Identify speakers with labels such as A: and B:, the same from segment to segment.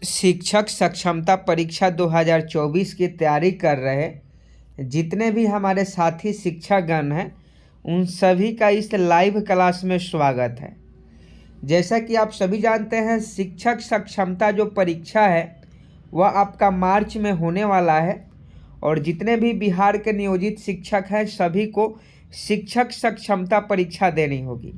A: शिक्षक सक्षमता परीक्षा 2024 की तैयारी कर रहे जितने भी हमारे साथी शिक्षकगण हैं उन सभी का इस लाइव क्लास में स्वागत है। जैसा कि आप सभी जानते हैं, शिक्षक सक्षमता जो परीक्षा है वह आपका मार्च में होने वाला है और जितने भी बिहार के नियोजित शिक्षक हैं सभी को शिक्षक सक्षमता परीक्षा देनी होगी।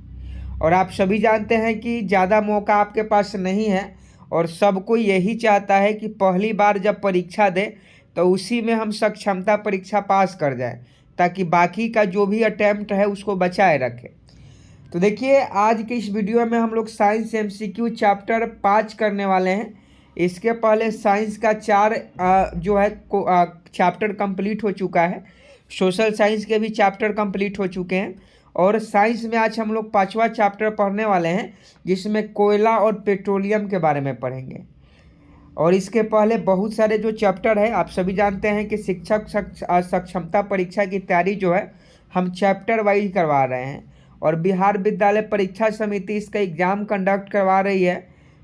A: और आप सभी जानते हैं कि ज़्यादा मौका आपके पास नहीं है और सबको यही चाहता है कि पहली बार जब परीक्षा दे तो उसी में हम सक्षमता परीक्षा पास कर जाएं, ताकि बाकी का जो भी अटैम्प्ट है उसको बचाए रखें। तो देखिए, आज के इस वीडियो में हम लोग साइंस MCQ चैप्टर 5 करने वाले हैं। इसके पहले साइंस का 4 जो है चैप्टर कंप्लीट हो चुका है। सोशल साइंस के भी चैप्टर कंप्लीट हो चुके हैं और साइंस में आज हम लोग 5वां चैप्टर पढ़ने वाले हैं, जिसमें कोयला और पेट्रोलियम के बारे में पढ़ेंगे। और इसके पहले बहुत सारे जो चैप्टर है, आप सभी जानते हैं कि शिक्षक सक्षमता परीक्षा की तैयारी जो है हम चैप्टर वाइज करवा रहे हैं और बिहार विद्यालय परीक्षा समिति इसका एग्ज़ाम कंडक्ट करवा रही है।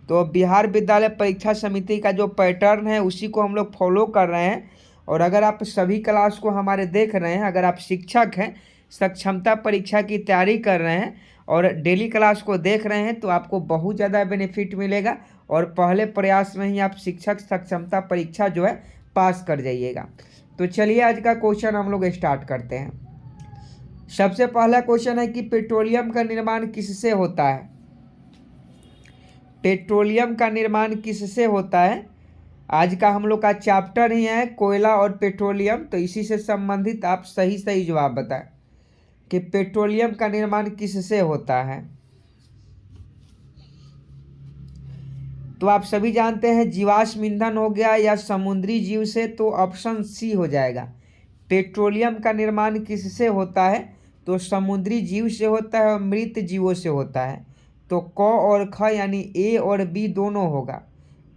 A: तो बिहार विद्यालय परीक्षा समिति का जो पैटर्न है उसी को हम लोग फॉलो कर रहे हैं। और अगर आप सभी क्लास को हमारे देख रहे हैं, अगर आप शिक्षक हैं, सक्षमता परीक्षा की तैयारी कर रहे हैं और डेली क्लास को देख रहे हैं, तो आपको बहुत ज़्यादा बेनिफिट मिलेगा और पहले प्रयास में ही आप शिक्षक सक्षमता परीक्षा जो है पास कर जाइएगा। तो चलिए आज का क्वेश्चन हम लोग स्टार्ट करते हैं। सबसे पहला क्वेश्चन है कि पेट्रोलियम का निर्माण किससे होता है। पेट्रोलियम का निर्माण किससे होता है, आज का हम लोग का चैप्टर ही है कोयला और पेट्रोलियम। तो इसी से संबंधित आप सही जवाब बताएं कि पेट्रोलियम का निर्माण किससे होता है। तो आप सभी जानते हैं जीवाश्म ईंधन हो गया या समुद्री जीव से, तो ऑप्शन सी हो जाएगा। पेट्रोलियम का निर्माण किससे होता है, तो समुद्री जीव से होता है और मृत जीवों से होता है। तो क और ख यानी ए और बी दोनों होगा,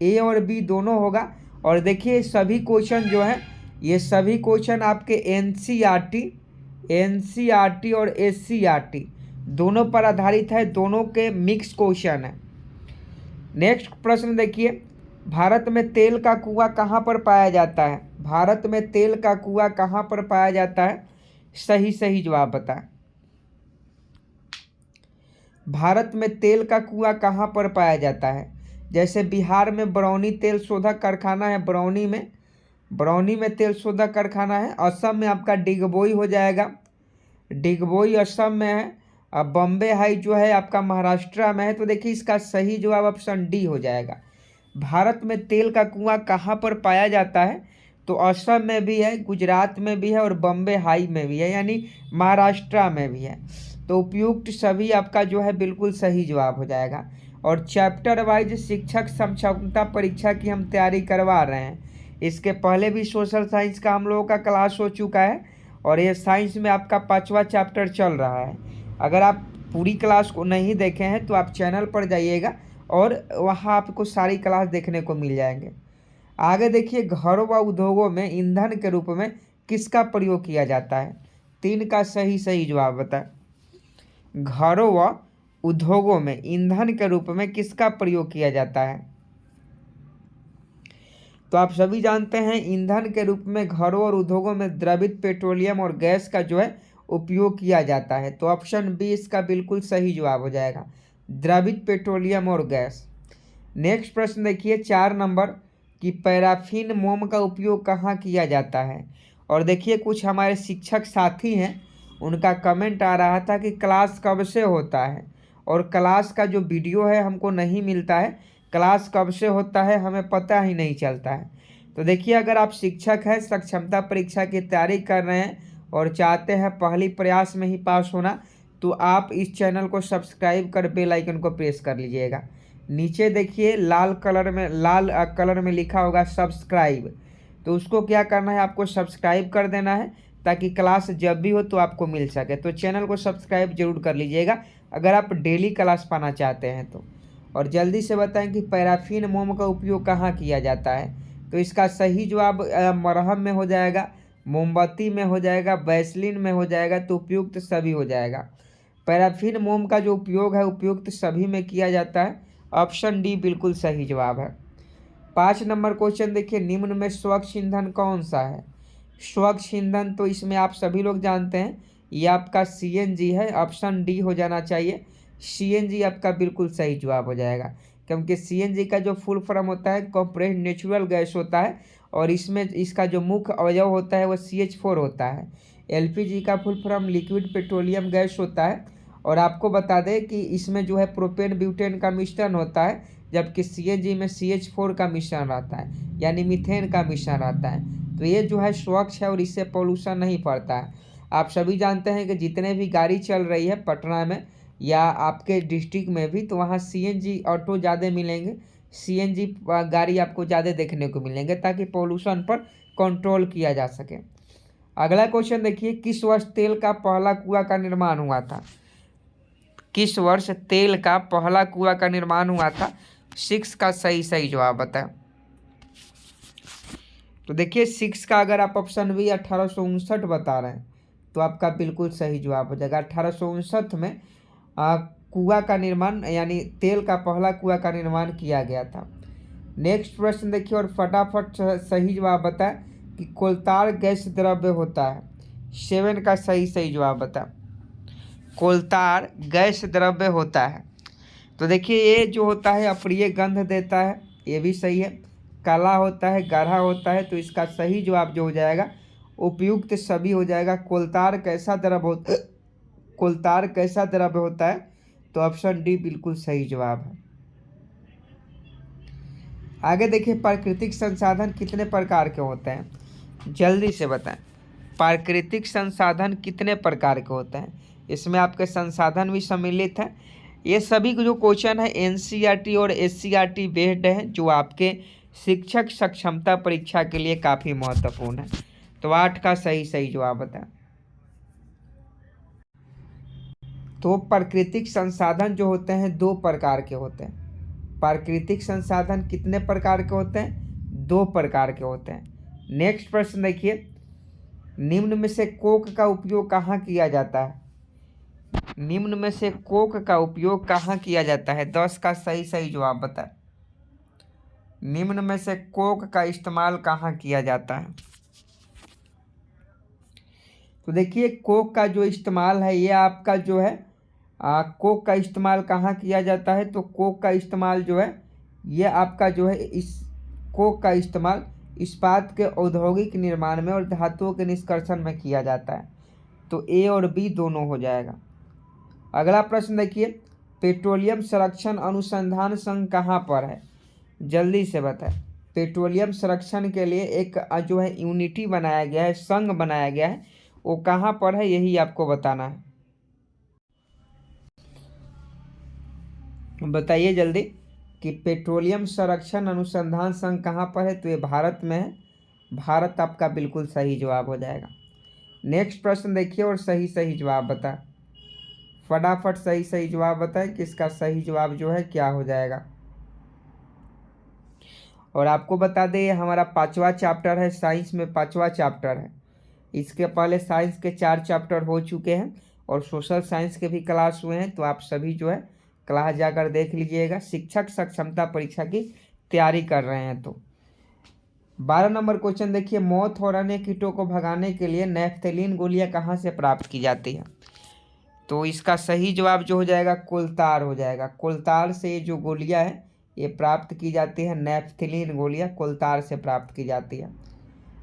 A: ए और बी दोनों होगा। और देखिए सभी क्वेश्चन जो है ये सभी क्वेश्चन आपके NCERT और SCERT दोनों पर आधारित है, दोनों के मिक्स क्वेश्चन है। नेक्स्ट प्रश्न देखिए, भारत में तेल का कुआं कहाँ पर पाया जाता है। भारत में तेल का कुआं कहाँ पर पाया जाता है, सही जवाब बताएं। भारत में तेल का कुआं कहाँ पर पाया जाता है। जैसे बिहार में बरौनी तेल शोधक कारखाना है, बरौनी में तेल शोधक कारखाना है। असम में आपका डिगबोई हो जाएगा, डिगबोई असम में है। अब बॉम्बे हाई जो है आपका महाराष्ट्र में है। तो देखिए इसका सही जवाब ऑप्शन डी हो जाएगा। भारत में तेल का कुआं कहाँ पर पाया जाता है, तो असम में भी है, गुजरात में भी है और बॉम्बे हाई में भी है, यानी महाराष्ट्र में भी है। तो उपयुक्त सभी आपका जो है बिल्कुल सही जवाब हो जाएगा। और चैप्टर वाइज शिक्षक सक्षमता परीक्षा की हम तैयारी करवा रहे हैं। इसके पहले भी सोशल साइंस का हम लोगों का क्लास हो चुका है और ये साइंस में आपका 5वां चैप्टर चल रहा है। अगर आप पूरी क्लास को नहीं देखे हैं तो आप चैनल पर जाइएगा और वहाँ आपको सारी क्लास देखने को मिल जाएंगे। आगे देखिए, घरों व उद्योगों में ईंधन के रूप में किसका प्रयोग किया जाता है। 3 का सही जवाब बताएं। घरों व उद्योगों में ईंधन के रूप में किसका प्रयोग किया जाता है। तो आप सभी जानते हैं ईंधन के रूप में घरों और उद्योगों में द्रवित पेट्रोलियम और गैस का जो है उपयोग किया जाता है। तो ऑप्शन बी इसका बिल्कुल सही जवाब हो जाएगा, द्रवित पेट्रोलियम और गैस। नेक्स्ट प्रश्न देखिए 4 नंबर कि पैराफिन मोम का उपयोग कहाँ किया जाता है। और देखिए कुछ हमारे शिक्षक साथी हैं, उनका कमेंट आ रहा था कि क्लास कब से होता है और क्लास का जो वीडियो है हमको नहीं मिलता है, क्लास कब से होता है हमें पता ही नहीं चलता है। तो देखिए, अगर आप शिक्षक हैं, सक्षमता परीक्षा की तैयारी कर रहे हैं और चाहते हैं पहली प्रयास में ही पास होना, तो आप इस चैनल को सब्सक्राइब कर बेल आइकन को प्रेस कर लीजिएगा। नीचे देखिए लाल कलर में लिखा होगा सब्सक्राइब, तो उसको क्या करना है, आपको सब्सक्राइब कर देना है ताकि क्लास जब भी हो तो आपको मिल सके। तो चैनल को सब्सक्राइब जरूर कर लीजिएगा अगर आप डेली क्लास पाना चाहते हैं तो। और जल्दी से बताएं कि पैराफिन मोम का उपयोग कहाँ किया जाता है। तो इसका सही जवाब मरहम में हो जाएगा, मोमबत्ती में हो जाएगा, वैसलीन में हो जाएगा। तो उपयुक्त सभी हो जाएगा। पैराफिन मोम का जो उपयोग है उपयुक्त सभी में किया जाता है। ऑप्शन डी बिल्कुल सही जवाब है। 5 नंबर क्वेश्चन देखिए, निम्न में स्वच्छ ईंधन कौन सा है? स्वच्छ ईंधन तो इसमें आप सभी लोग जानते हैं, ये आपका सीएनजी है। ऑप्शन डी हो जाना चाहिए। सीएनजी आपका बिल्कुल सही जवाब हो जाएगा, क्योंकि सीएनजी का जो फुल फॉर्म होता है कंप्रेस्ड नेचुरल गैस होता है, और इसमें इसका जो मुख्य अवयव होता है वो CH4 होता है। एलपीजी का full form liquid petroleum gas होता है, और आपको बता दें कि इसमें जो है प्रोपेन ब्यूटेन का मिश्रण होता है, जबकि सीएनजी में CH4 का मिश्रण रहता है, यानी मीथेन का मिश्रण रहता है। तो ये जो है स्वच्छ है और इससे पोल्यूशन नहीं पड़ता है। आप सभी जानते हैं कि जितने भी गाड़ी चल रही है पटना में या आपके डिस्ट्रिक्ट में भी, तो वहाँ सीएनजी ऑटो ज़्यादा मिलेंगे, सीएनजी गाड़ी आपको ज़्यादा देखने को मिलेंगे, ताकि पोल्यूशन पर कंट्रोल किया जा सके। अगला क्वेश्चन देखिए, किस वर्ष तेल का पहला कुआं का निर्माण हुआ था? किस वर्ष तेल का पहला कुआं का निर्माण हुआ था? 6 का सही जवाब बताएं। तो देखिए 6 का अगर आप ऑप्शन बी 1859 बता रहे हैं तो आपका बिल्कुल सही जवाब हो जाएगा। 1859 में कुआं का निर्माण, यानी तेल का पहला कुआं का निर्माण किया गया था। नेक्स्ट प्रश्न देखिए और फटाफट सही जवाब बताएं कि कोलतार गैस द्रव्य होता है। 7 का सही जवाब बताएं। कोलतार गैस द्रव्य होता है। तो देखिए ये जो होता है अप्रिय गंध देता है, ये भी सही है। काला होता है, गाढ़ा होता है, तो इसका सही जवाब जो हो जाएगा उपयुक्त सभी हो जाएगा। कोलतार कैसा द्रव्य होता है, तो ऑप्शन डी बिल्कुल सही जवाब है। आगे देखिए, प्राकृतिक संसाधन कितने प्रकार के होते हैं? जल्दी से बताएं, प्राकृतिक संसाधन कितने प्रकार के होते हैं? इसमें आपके संसाधन भी सम्मिलित हैं। ये सभी जो क्वेश्चन है एनसीईआरटी और एससीईआरटी बेस्ड है, जो आपके शिक्षक सक्षमता परीक्षा के लिए काफ़ी महत्वपूर्ण है। तो 8 का सही जवाब बताएं। तो प्राकृतिक संसाधन जो होते हैं 2 प्रकार के होते हैं। प्राकृतिक संसाधन कितने प्रकार के होते हैं? 2 प्रकार के होते हैं। नेक्स्ट प्रश्न देखिए, निम्न में से कोक का उपयोग कहाँ किया जाता है? निम्न में से कोक का उपयोग कहाँ किया जाता है? 10 का सही जवाब बताएं। निम्न में से कोक का इस्तेमाल कहाँ किया जाता है? तो देखिए कोक का जो इस्तेमाल है ये आपका जो है कोक का इस्तेमाल कहाँ किया जाता है? तो कोक का इस्तेमाल जो है ये आपका जो है इस कोक का इस्तेमाल इस्पात के औद्योगिक निर्माण में और धातुओं के निष्कर्षण में किया जाता है। तो ए और बी दोनों हो जाएगा। अगला प्रश्न देखिए, पेट्रोलियम संरक्षण अनुसंधान संघ कहाँ पर है? जल्दी से बताएं। पेट्रोलियम संरक्षण के लिए एक जो है यूनिटी बनाया गया है, संघ बनाया गया है, वो कहाँ पर है यही आपको बताना है। बताइए जल्दी कि पेट्रोलियम संरक्षण अनुसंधान संघ कहाँ पर है? तो ये भारत में है। भारत आपका बिल्कुल सही जवाब हो जाएगा। नेक्स्ट प्रश्न देखिए और सही जवाब बताएं। फटाफट सही जवाब बताएं कि इसका सही जवाब जो है क्या हो जाएगा। और आपको बता दें ये हमारा 5वां चैप्टर है, साइंस में 5वां चैप्टर है। इसके पहले साइंस के 4 चैप्टर हो चुके हैं और सोशल साइंस के भी क्लास हुए हैं, तो आप सभी जो है क्लास जाकर देख लीजिएगा। शिक्षक सक्षमता परीक्षा की तैयारी कर रहे हैं तो। 12 नंबर क्वेश्चन देखिए, मौत और अन्य कीटों को भगाने के लिए नैफ्थेलिन गोलियां कहाँ से प्राप्त की जाती है? तो इसका सही जवाब जो हो जाएगा कोलतार हो जाएगा। कोलतार से जो गोलियां है ये प्राप्त की जाती है, नैफ्थेलिन गोलियां कोलतार से प्राप्त की जाती है।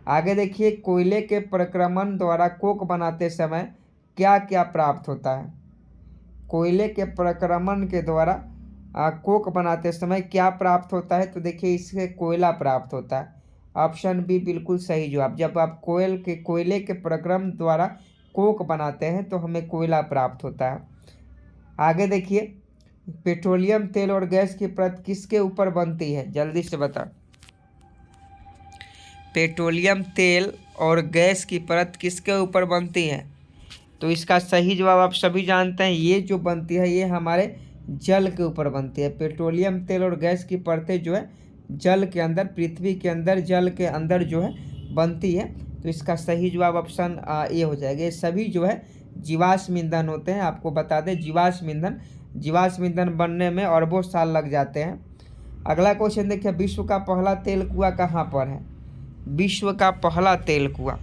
A: आगे देखिए, कोयले के प्रक्रमण द्वारा कोक बनाते समय क्या क्या प्राप्त होता है? कोयले के प्रक्रमण के द्वारा कोक बनाते समय क्या प्राप्त होता है? तो देखिए इससे कोयला प्राप्त होता है। ऑप्शन बी बिल्कुल सही जवाब। जब आप कोयले के प्रक्रमण द्वारा कोक बनाते हैं तो हमें कोयला प्राप्त होता है। आगे देखिए, पेट्रोलियम तेल और गैस की परत किसके ऊपर बनती है? जल्दी से बता। पेट्रोलियम तेल और गैस की परत किसके ऊपर बनती है? तो इसका सही जवाब आप सभी जानते हैं, ये जो बनती है ये हमारे जल के ऊपर बनती है। पेट्रोलियम तेल और गैस की परतें जो है जल के अंदर, पृथ्वी के अंदर, जल के अंदर जो है बनती है। तो इसका सही जवाब ऑप्शन ए हो जाएगा। ये सभी जो है जीवाश्म ईंधन होते हैं। आपको बता दें जीवाश्म ईंधन बनने में अरबों साल लग जाते हैं। अगला क्वेश्चन देखिए, विश्व का पहला तेल कुआं कहाँ पर है? विश्व का पहला तेल कुआं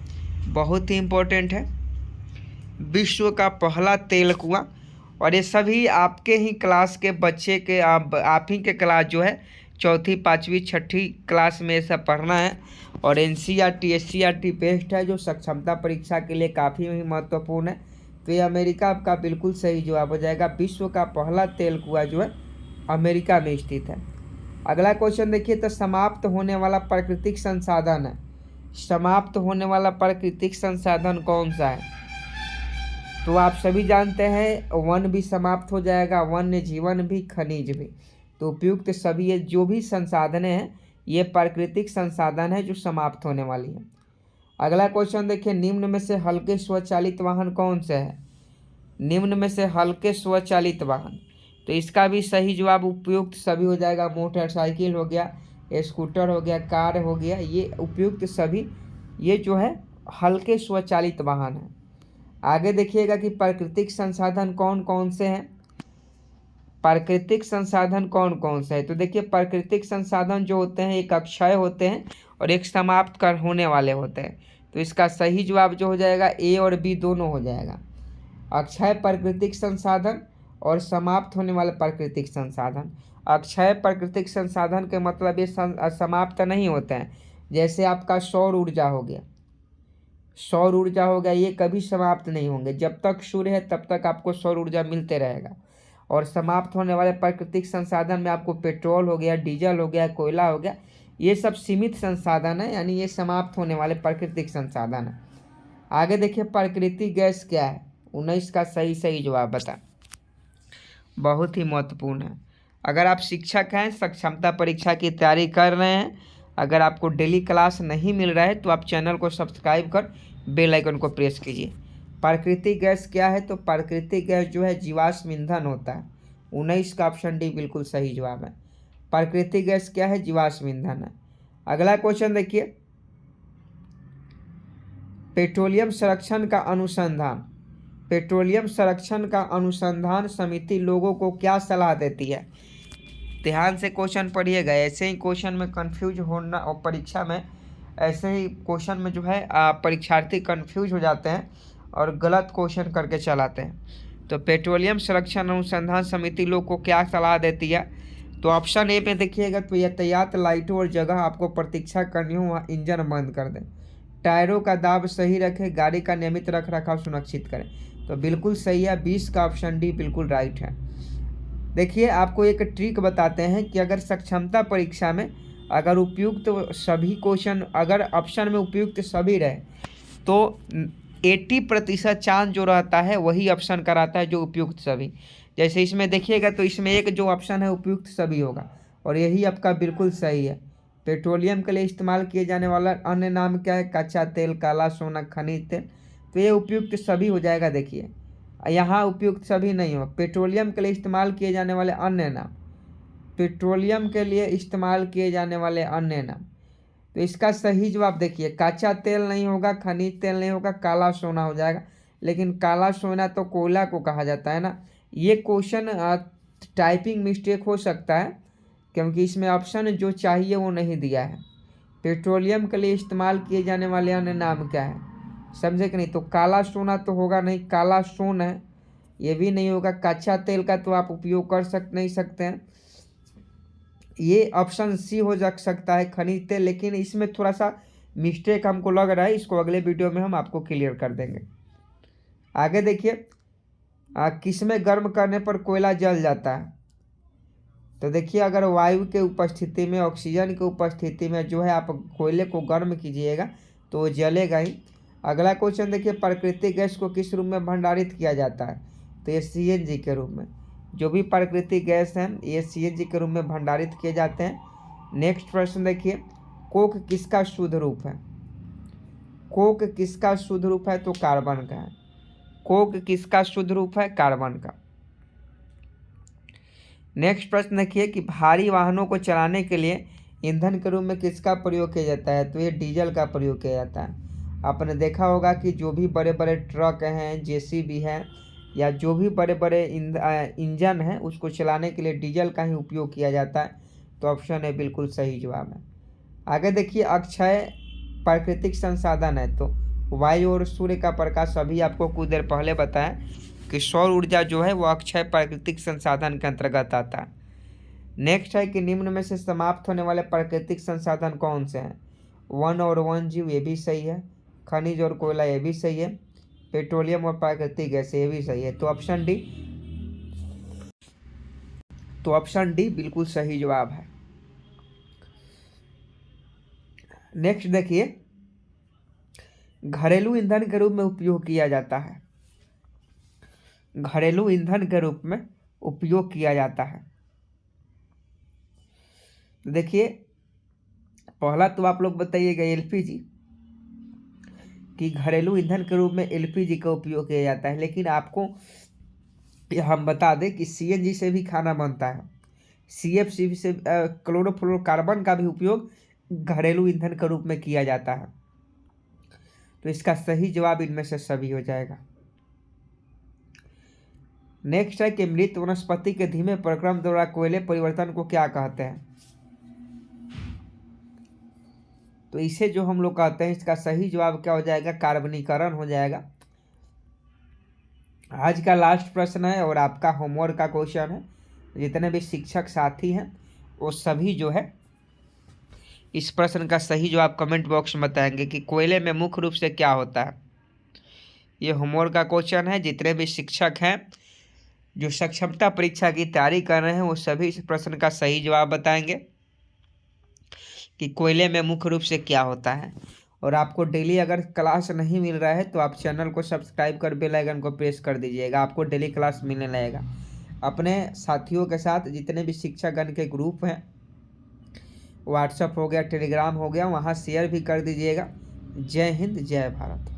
A: बहुत ही इम्पोर्टेंट है, विश्व का पहला तेल कुआं। और ये सभी आपके ही क्लास के बच्चे के आप ही के क्लास जो है चौथी पाँचवीं छठी क्लास में सब पढ़ना है। और एनसीईआरटी एससीईआरटी बेस्ड है, जो सक्षमता परीक्षा के लिए काफ़ी ही महत्वपूर्ण है। तो ये अमेरिका आपका बिल्कुल सही जवाब हो जाएगा। विश्व का पहला तेल कुआं जो है अमेरिका में स्थित है। अगला क्वेश्चन देखिए, तो समाप्त होने वाला प्राकृतिक संसाधन है, समाप्त होने वाला प्राकृतिक संसाधन कौन सा है? तो आप सभी जानते हैं वन भी समाप्त हो जाएगा, वन्य जीवन भी, खनिज भी। तो उपयुक्त सभी ये जो भी संसाधन हैं ये प्राकृतिक संसाधन है जो समाप्त होने वाली है। अगला क्वेश्चन देखिए, निम्न में से हल्के स्वचालित वाहन कौन से है? निम्न में से हल्के स्वचालित वाहन, तो इसका भी सही जवाब उपयुक्त सभी हो जाएगा। मोटरसाइकिल हो गया, स्कूटर हो गया, कार हो गया, ये उपयुक्त सभी ये जो है हल्के स्वचालित वाहन है। आगे देखिएगा कि प्राकृतिक संसाधन कौन कौन से हैं, प्राकृतिक संसाधन कौन कौन से हैं। तो देखिए प्राकृतिक संसाधन जो होते हैं एक अक्षय होते हैं और एक समाप्त कर होने वाले होते हैं। तो इसका सही जवाब जो हो जाएगा ए और बी दोनों हो जाएगा, अक्षय प्राकृतिक संसाधन और समाप्त होने वाले प्राकृतिक संसाधन। अक्षय प्राकृतिक संसाधन के मतलब ये समाप्त नहीं होते हैं, जैसे आपका सौर ऊर्जा हो गया, सौर ऊर्जा हो गया, ये कभी समाप्त नहीं होंगे, जब तक सूर्य है तब तक आपको सौर ऊर्जा मिलते रहेगा। और समाप्त होने वाले प्राकृतिक संसाधन में आपको पेट्रोल हो गया, डीजल हो गया, कोयला हो गया, ये सब सीमित संसाधन है, यानी ये समाप्त होने वाले प्राकृतिक संसाधन है। आगे देखिए प्राकृतिक गैस क्या है? 19 का सही जवाब बता, बहुत ही महत्वपूर्ण है। अगर आप शिक्षक हैं, सक्षमता परीक्षा की तैयारी कर रहे हैं, अगर आपको डेली क्लास नहीं मिल रहा है तो आप चैनल को सब्सक्राइब कर बेल आइकन को प्रेस कीजिए। प्राकृतिक गैस क्या है? तो प्राकृतिक गैस जो है जीवाश्म ईंधन होता है। 19 का ऑप्शन डी बिल्कुल सही जवाब है। प्राकृतिक गैस क्या है? जीवाश्म ईंधन है। अगला क्वेश्चन देखिए, पेट्रोलियम संरक्षण का अनुसंधान, पेट्रोलियम संरक्षण का अनुसंधान समिति लोगों को क्या सलाह देती है? ध्यान से क्वेश्चन पढ़िएगा, ऐसे ही क्वेश्चन में कंफ्यूज होना और परीक्षा में ऐसे ही क्वेश्चन में जो है परीक्षार्थी कंफ्यूज हो जाते हैं और गलत क्वेश्चन करके चलाते हैं। तो पेट्रोलियम संरक्षण अनुसंधान समिति लोग को क्या सलाह देती है? तो ऑप्शन ए पे देखिएगा, तो यातायात लाइटों और जगह आपको प्रतीक्षा करनी हो वहाँ इंजन बंद कर दें, टायरों का दाब सही रखें, गाड़ी का नियमित रख रखाव सुनिश्चित करें। तो बिल्कुल सही है, 20 का ऑप्शन डी बिल्कुल राइट है। देखिए आपको एक ट्रिक बताते हैं कि अगर सक्षमता परीक्षा में अगर उपयुक्त सभी क्वेश्चन, अगर ऑप्शन में उपयुक्त सभी रहे तो 80% चांस जो रहता है वही ऑप्शन कराता है जो उपयुक्त सभी। जैसे इसमें देखिएगा तो इसमें एक जो ऑप्शन है उपयुक्त सभी होगा और यही आपका बिल्कुल सही है। पेट्रोलियम के लिए इस्तेमाल किए जाने वाला अन्य नाम क्या है? कच्चा तेल, काला सोना, खनिज तेल। तो ये उपयुक्त सभी हो जाएगा। देखिए यहाँ उपयुक्त सभी नहीं हो, पेट्रोलियम के लिए इस्तेमाल किए जाने वाले अन्य नाम, पेट्रोलियम के लिए इस्तेमाल किए जाने वाले अन्य नाम। तो इसका सही जवाब देखिए, कच्चा तेल नहीं होगा, खनिज तेल नहीं होगा, काला सोना हो जाएगा। लेकिन काला सोना तो कोयला को कहा जाता है ना। ये क्वेश्चन टाइपिंग मिस्टेक हो सकता है क्योंकि इसमें ऑप्शन जो चाहिए वो नहीं दिया है। पेट्रोलियम के लिए इस्तेमाल किए जाने वाले अन्य नाम क्या है, समझे कि नहीं? तो काला सोना तो होगा नहीं, काला सोन है, ये भी नहीं होगा। कच्चा तेल का तो आप उपयोग कर नहीं सकते हैं, ये ऑप्शन सी हो जा सकता है, खनिज तेल। लेकिन इसमें थोड़ा सा मिस्टेक हमको लग रहा है, इसको अगले वीडियो में हम आपको क्लियर कर देंगे। आगे देखिए, किसमें गर्म करने पर कोयला जल जाता है? तो देखिए अगर वायु के उपस्थिति में, ऑक्सीजन की उपस्थिति में जो है आप कोयले को गर्म कीजिएगा तो वो जलेगा ही। अगला क्वेश्चन देखिए, प्राकृतिक गैस को किस रूप में भंडारित किया जाता है? तो ये सीएनजी के रूप में। जो भी प्राकृतिक गैस हैं ये सीएनजी के रूप में भंडारित किए जाते हैं। नेक्स्ट प्रश्न देखिए, कोक किसका शुद्ध रूप है? कोक किसका शुद्ध रूप है? तो कार्बन का है। कोक किसका शुद्ध रूप है? कार्बन का। नेक्स्ट प्रश्न देखिए कि भारी वाहनों को चलाने के लिए ईंधन के रूप में किसका प्रयोग किया जाता है? तो ये डीजल का प्रयोग किया जाता है। आपने देखा होगा कि जो भी बड़े बड़े ट्रक हैं, जेसीबी है, या जो भी बड़े बड़े इंजन हैं उसको चलाने के लिए डीजल का ही उपयोग किया जाता है। तो ऑप्शन ए बिल्कुल सही जवाब है। आगे देखिए, अक्षय प्राकृतिक संसाधन है, तो वायु और सूर्य का प्रकाश अभी आपको कुछ देर पहले बताया कि सौर ऊर्जा जो है वो अक्षय प्राकृतिक संसाधन के अंतर्गत आता है। नेक्स्ट है कि निम्न में से समाप्त होने वाले प्राकृतिक संसाधन कौन से हैं? वन और वन जीव, ये भी सही है। खनिज और कोयला, ये भी सही है। पेट्रोलियम और प्राकृतिक गैस, ये भी सही है। तो ऑप्शन डी बिल्कुल सही जवाब है। नेक्स्ट देखिए, घरेलू ईंधन के रूप में उपयोग किया जाता है। घरेलू ईंधन के रूप में उपयोग किया जाता है। तो देखिए, पहला तो आप लोग बताइएगा एलपीजी, कि घरेलू ईंधन के रूप में एलपीजी का उपयोग किया जाता है, लेकिन आपको हम बता दें कि सीएनजी से भी खाना बनता है। सीएफसी से क्लोरोफ्लोरोकार्बन का भी उपयोग घरेलू ईंधन के रूप में किया जाता है। तो इसका सही जवाब इनमें से सभी हो जाएगा। नेक्स्ट है कि मृत वनस्पति के धीमे प्रक्रम द्वारा कोयले परिवर्तन को क्या कहते हैं? तो इसे जो हम लोग कहते हैं, इसका सही जवाब क्या हो जाएगा? कार्बनीकरण हो जाएगा। आज का लास्ट प्रश्न है और आपका होमवर्क का क्वेश्चन है। जितने भी शिक्षक साथी हैं वो सभी जो है इस प्रश्न का सही जवाब कमेंट बॉक्स में बताएंगे कि कोयले में मुख्य रूप से क्या होता है। ये होमवर्क का क्वेश्चन है। जितने भी शिक्षक हैं जो सक्षमता परीक्षा की तैयारी कर रहे हैं वो सभी इस प्रश्न का सही जवाब बताएंगे कि कोयले में मुख्य रूप से क्या होता है। और आपको डेली अगर क्लास नहीं मिल रहा है तो आप चैनल को सब्सक्राइब कर बेल आइकन को प्रेस कर दीजिएगा, आपको डेली क्लास मिलने लगेगा। अपने साथियों के साथ जितने भी शिक्षकगण के ग्रुप हैं, व्हाट्सएप हो गया, टेलीग्राम हो गया, वहाँ शेयर भी कर दीजिएगा। जय हिंद, जय भारत।